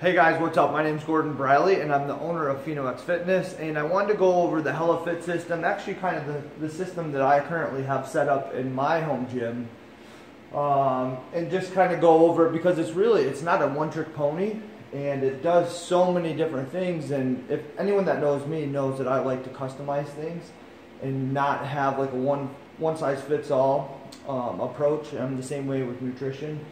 Hey guys, what's up? My name's Gordon Briley and I'm the owner of PhenoX Fitness, and I wanted to go over the Helifit system, actually kind of the system that I currently have set up in my home gym, and just kind of go over it because it's not a one-trick pony and it does so many different things. And if anyone that knows me knows that I like to customize things and not have like a one-size-fits-all approach. I'm the same way with nutrition.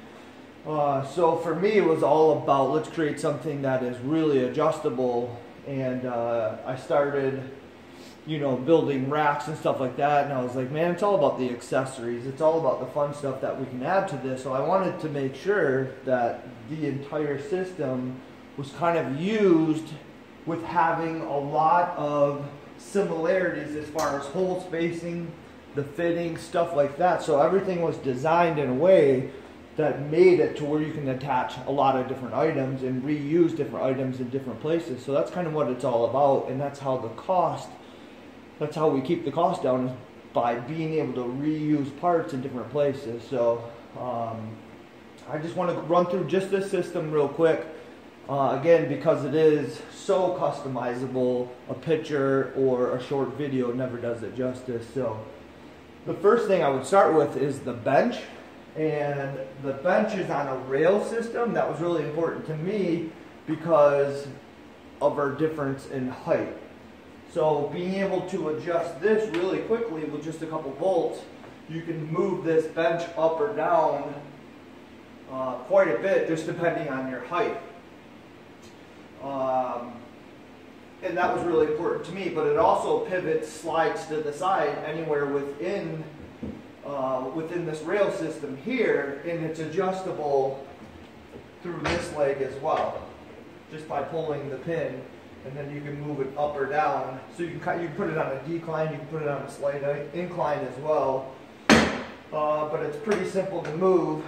So for me, it was all about, let's create something that is really adjustable. And I started, building racks and stuff like that. And I was like, man, it's all about the accessories. It's all about the fun stuff that we can add to this. So I wanted to make sure that the entire system was kind of used with having a lot of similarities as far as hole spacing, the fitting, stuff like that. So everything was designed in a way that made it to where you can attach a lot of different items and reuse different items in different places. So that's kind of what it's all about, and that's how we keep the cost down, is by being able to reuse parts in different places. So I just want to run through just this system real quick. Again, because it is so customizable, a picture or a short video never does it justice. So the first thing I would start with is the bench. And the bench is on a rail system. That was really important to me because of our difference in height. So being able to adjust this really quickly with just a couple volts, you can move this bench up or down quite a bit, just depending on your height. And that was really important to me, but it also pivots, slides to the side anywhere within this rail system here, and it's adjustable through this leg as well, just by pulling the pin, and then you can move it up or down. So you can put it on a decline, you can put it on a slight incline as well, but it's pretty simple to move.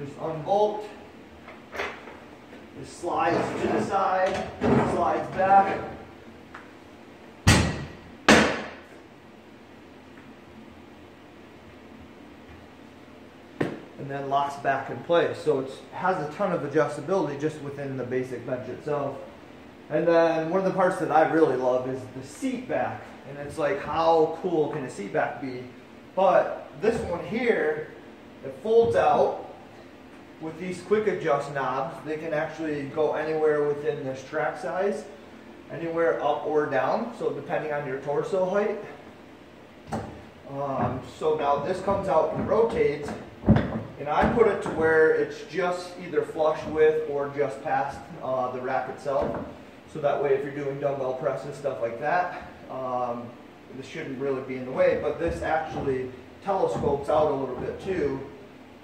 Just unbolt, it slides to the side, slides back. And then locks back in place. So it has a ton of adjustability just within the basic bench itself. And then one of the parts that I really love is the seat back. And it's like, how cool can a seat back be? But this one here, it folds out with these quick adjust knobs. They can actually go anywhere within this track size, anywhere up or down, so depending on your torso height. So now this comes out and rotates. And I put it to where it's just either flush with or just past the rack itself. So that way if you're doing dumbbell presses, stuff like that, this shouldn't really be in the way. But this actually telescopes out a little bit too,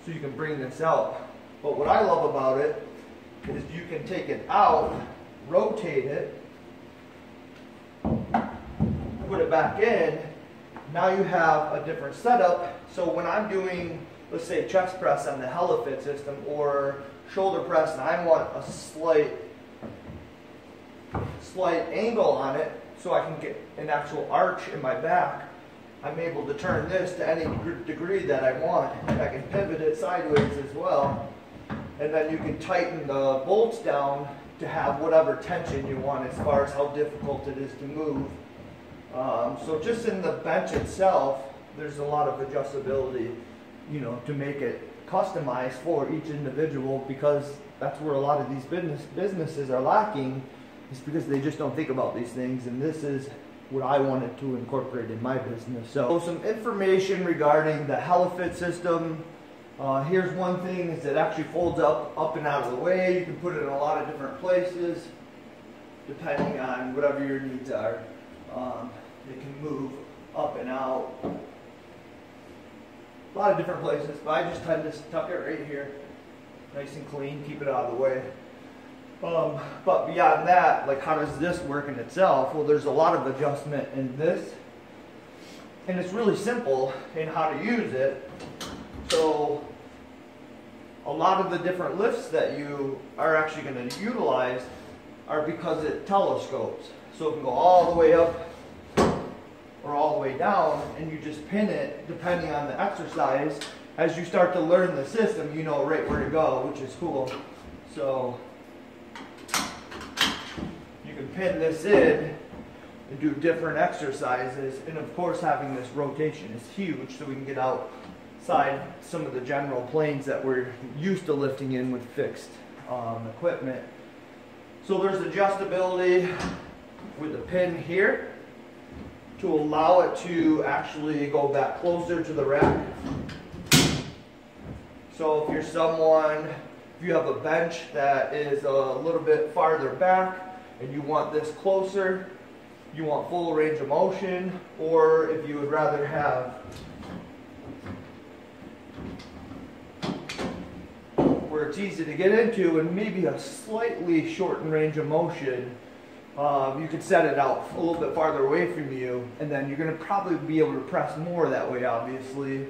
so you can bring this out. But what I love about it is you can take it out, rotate it, put it back in. Now you have a different setup. So when I'm doing, let's say, chest press on the Helifit system or shoulder press, and I want a slight angle on it so I can get an actual arch in my back, I'm able to turn this to any degree that I want. I can pivot it sideways as well. And then you can tighten the bolts down to have whatever tension you want as far as how difficult it is to move. So just in the bench itself, there's a lot of adjustability, to make it customized for each individual, because that's where a lot of these businesses are lacking, is because they just don't think about these things. And this is what I wanted to incorporate in my business. So some information regarding the Helifit system. Here's one thing, is it actually folds up and out of the way. You can put it in a lot of different places depending on whatever your needs are. It can move up and out a lot of different places, but I just tend to tuck it right here, nice and clean, keep it out of the way. But beyond that, like, how does this work in itself? Well, there's a lot of adjustment in this, and it's really simple in how to use it. So a lot of the different lifts that you are actually going to utilize are because it telescopes. So it can go all the way up or all the way down, and you just pin it depending on the exercise. As you start to learn the system, you know right where to go, which is cool. So you can pin this in and do different exercises, and of course having this rotation is huge so we can get outside some of the general planes that we're used to lifting in with fixed equipment. So there's adjustability with the pin here to allow it to actually go back closer to the rack. So if you're someone, if you have a bench that is a little bit farther back and you want this closer, you want full range of motion, or if you would rather have where it's easy to get into and maybe a slightly shortened range of motion, you could set it out a little bit farther away from you, and then you're going to probably be able to press more that way, obviously.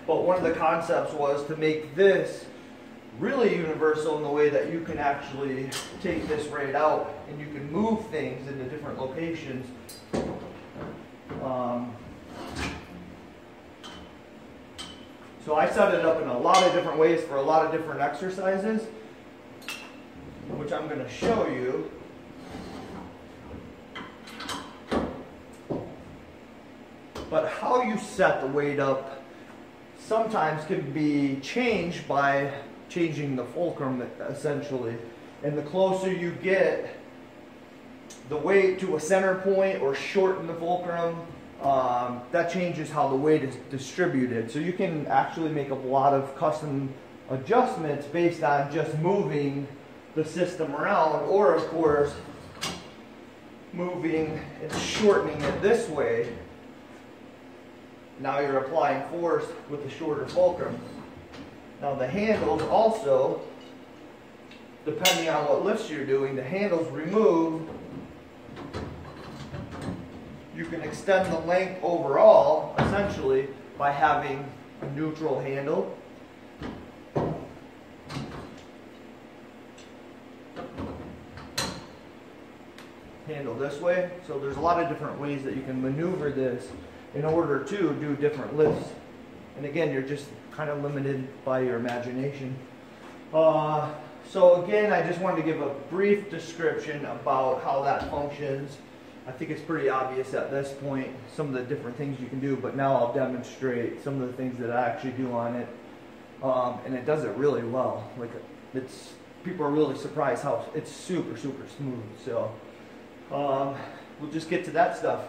But one of the concepts was to make this really universal in the way that you can actually take this right out and you can move things into different locations. So I set it up in a lot of different ways for a lot of different exercises, which I'm going to show you. But how you set the weight up sometimes can be changed by changing the fulcrum, essentially. And the closer you get the weight to a center point or shorten the fulcrum, that changes how the weight is distributed. So you can actually make a lot of custom adjustments based on just moving the system around, or of course moving and shortening it this way. Now you're applying force with a shorter fulcrum. Now the handles also, depending on what lifts you're doing, the handles removed, you can extend the length overall, essentially, by having a neutral handle. Handle this way. So there's a lot of different ways that you can maneuver this in order to do different lifts. And again, you're just kind of limited by your imagination. So again, I just wanted to give a brief description about how that functions. I think it's pretty obvious at this point, some of the different things you can do, but now I'll demonstrate some of the things that I actually do on it. And it does it really well. Like, people are really surprised how it's super, super smooth. So we'll just get to that stuff.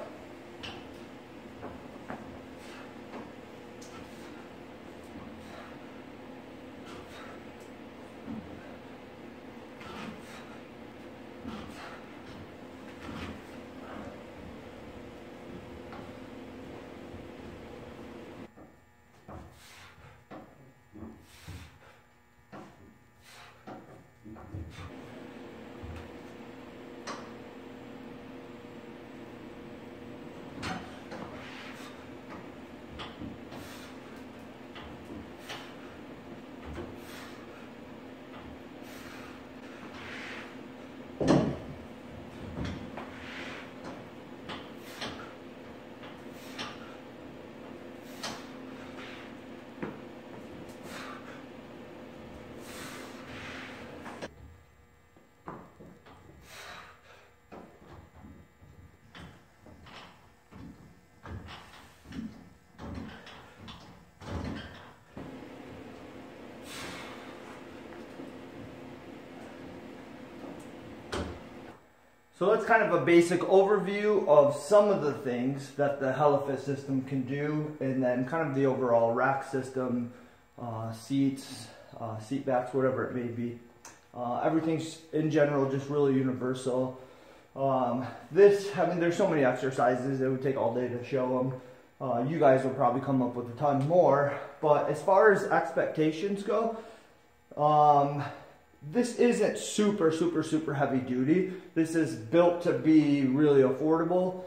So that's kind of a basic overview of some of the things that the Helifit system can do, and then kind of the overall rack system, seats, seat backs, whatever it may be. Everything's in general just really universal. There's so many exercises, it would take all day to show them. You guys will probably come up with a ton more, but as far as expectations go, this isn't super, super, super heavy duty. This is built to be really affordable,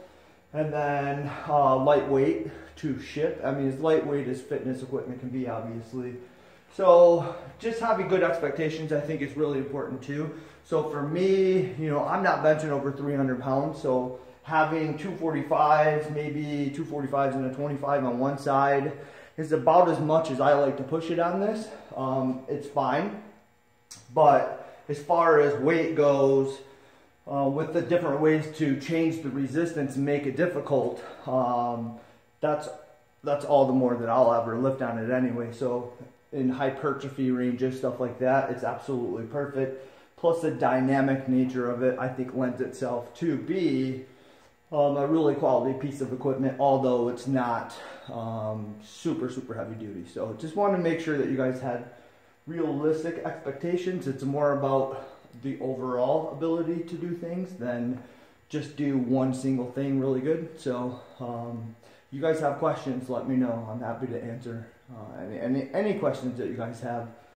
and then lightweight to ship. I mean, as lightweight as fitness equipment can be, obviously. So just having good expectations, I think, is really important too. So for me, I'm not benching over 300 pounds, so having 245s, maybe 245s and a 25 on one side is about as much as I like to push it on this. it's fine. But as far as weight goes, with the different ways to change the resistance and make it difficult, that's all the more that I'll ever lift on it anyway. So in hypertrophy ranges, stuff like that, it's absolutely perfect. Plus the dynamic nature of it, I think, lends itself to be a really quality piece of equipment, although it's not super heavy duty. So just wanted to make sure that you guys had realistic expectations. It's more about the overall ability to do things than just do one single thing really good. So you guys have questions, let me know. I'm happy to answer any questions that you guys have.